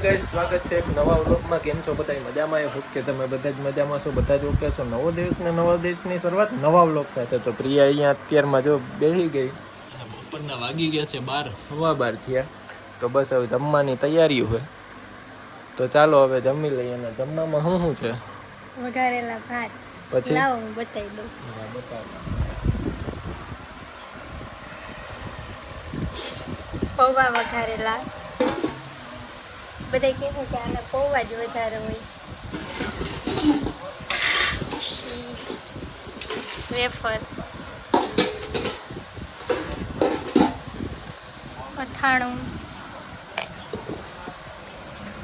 Guys, સ્વાગત છે એક નવા વ્લોગમાં. કેમ છો બધા? મજામાં? એ કે તમે બધા જ મજામાં છો? બધા જ ઓકે છો? નવો દિવસ ને નવા દિવસની શરૂઆત નવા વ્લોગ સાથે. તો પ્રિયા અહીંયા અત્યારમાં જો બેસી ગઈ અને બપોરના વાગી ગયા છે 12:15 થયા. તો બસ હવે જમવાની તૈયારી હોય. તો ચાલો હવે જમી લઈએ. અને જમવામાં શું છે? વઘારેલા ભાત. પછી લાવો હું બતાવી દઉં. પૌવા વઘારેલા. બધા કહે છે કે આને પૌવા જ વધારે હોય. વેફર, અથાણું,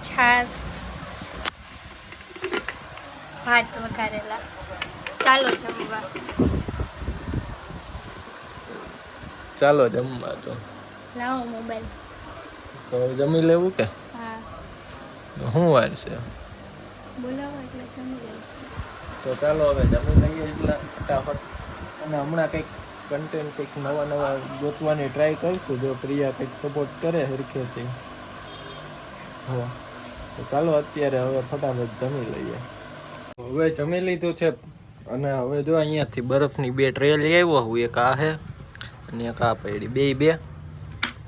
છાસ, ભાત વઘારેલા. ચાલો જમવા. ચાલો જમવા. તો લાવો મોબાઈલ. તો જમી લેવું કે? હા. તો શું વાર છે? બોલાવો એટલે જમી લેવું. તો ચાલો હવે જમી લઈએ એટલે ફટાફટ. અને હમણાં કંઈક કન્ટેન્ટ કંઈક નવા ગોતવાની ટ્રાય કરશું, જો પ્રિયા કંઈક સપોર્ટ કરે હરખેથી. હા, તો ચાલો અત્યારે હવે ફટાફટ જમી લઈએ. હવે જમી લીધું છે. અને હવે જો અહીંયાથી બરફની 2 ટ્રે લઈ આવ્યો હું. એક આ છે અને એક આ પડી. બે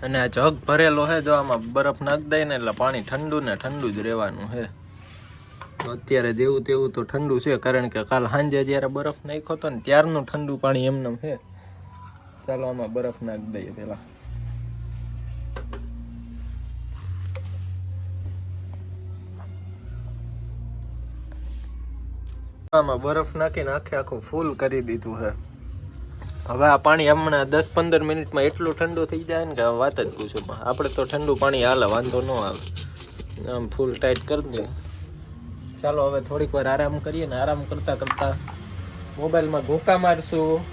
અને આ જગ ભરેલો છે. જો આમાં બરફ નાખી દઈએ ને એટલે પાણી ઠંડુ ને ઠંડુ જ રહેવાનું છે. તો અત્યારે જેવું તેવું તો ઠંડુ છે, કારણ કે કાલ સાંજે જ્યારે બરફ નાખ્યો હતો ને ત્યારનું ઠંડુ પાણી એમને છે. ચાલો આમાં બરફ નાખી દઈએ પેલા. આમાં બરફ નાખીને આખું ફૂલ કરી દીધું છે. હવે આ પાણી હમણાં 10-15 મિનિટમાં એટલું ઠંડુ થઈ જાય ને કે વાત જ પૂછો. આપણે તો ઠંડુ પાણી હાલે, વાંધો ન આવે. આમ ફૂલ ટાઈટ કરી દે. ચાલો હવે થોડીક વાર આરામ કરીએ ને આરામ કરતા મોબાઈલમાં ઘૂંકા મારશું.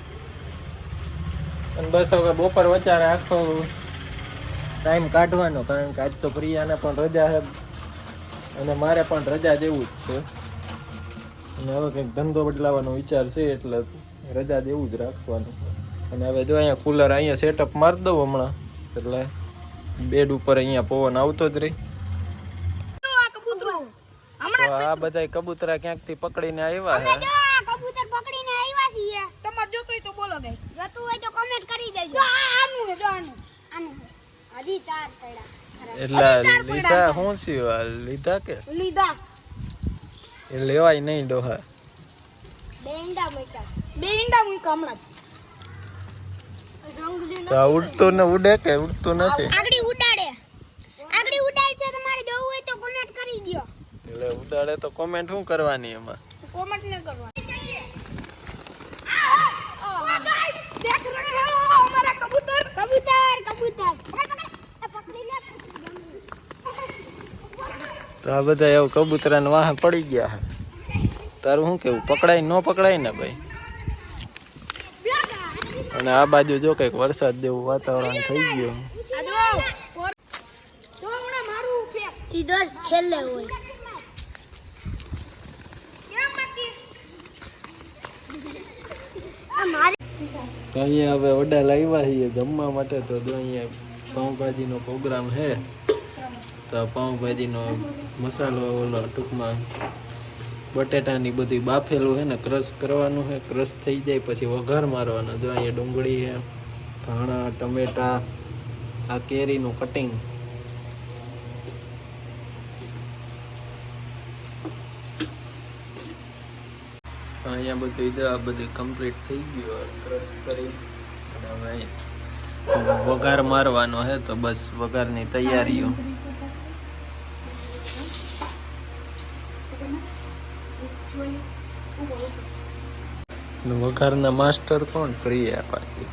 અને બસ હવે બપોર વચારે આખો ટાઈમ કાઢવાનો, કારણ કે આજ તો પ્રિયાને પણ રજા છે અને મારે પણ રજા જેવું જ છે. અને હવે કંઈક ધંધો બદલાવાનો વિચાર છે, એટલે રજા જેવું જ રાખવાનું. અને હવે જો અહીંયા કુલર અહીંયા સેટઅપ મારી દઉં હમણાં, એટલે બેડ ઉપર અહીંયા પવન આવતો જ રહી. તો આ બધા કબૂતરા ક્યાંકથી પકડીને આવ્યા છે. કબૂતર પકડીને આવ્યા છીએ. તમારે જોતું હોય તો બોલો ગાઈસ. જોતું હોય તો કમેન્ટ કરી દેજો. આનું છે, જો આનું હજી 4 પડ્યા. એટલે લીધા શું છે? લીધા કે લીધા એ લેવાય નહીં ડોહા. બે ઈંડા મૂક્યા હમણાં. તો ઉડતું ને ઉડે કે ઉડતું નથી? આગળી ઉડાડે છે. તમારે જોવું હોય તો કમેન્ટ કરી દો. એટલે ઉડાડે તો કોમેન્ટ શું કરવાની એમાં? કોમેન્ટ ન કરવાની. ઓ ગાઈસ, દેખ રહે હો હમારા કબૂતર. પકડી લે. તો આ બધા એવું કબૂતરાને વાહ પડી ગયા છે. તારું શું કેવું? પકડાય ન પકડાય ને ભાઈ? અને આ બાજુ જો કંઈક વરસાદ જેવું વાતાવરણ થઈ ગયું. છેલ્લે હોય તો અહીંયા હવે વડા લાવ્યા છીએ જમવા માટે. તો જો અહીંયા પાઉંભાજીનો પ્રોગ્રામ છે. તો પાઉંભાજીનો મસાલો ઓલો ટૂંકમાં બટેટાની બધી બાફેલું છે ને ક્રશ કરવાનું છે. ક્રશ થઈ જાય પછી વઘાર મારવાનો. જો અહીંયા ડુંગળી છે, ધાણા, ટમેટા, આ કેરીનું કટિંગ. અહીંયા બધું કમ્પ્લીટ થઈ ગયું. ક્રશ કરી અને હવે વઘાર મારવાનો છે. તો બસ વઘારની તૈયારીઓ. વઘારના માસ્ટર કોણ? પ્રિયા પાટી.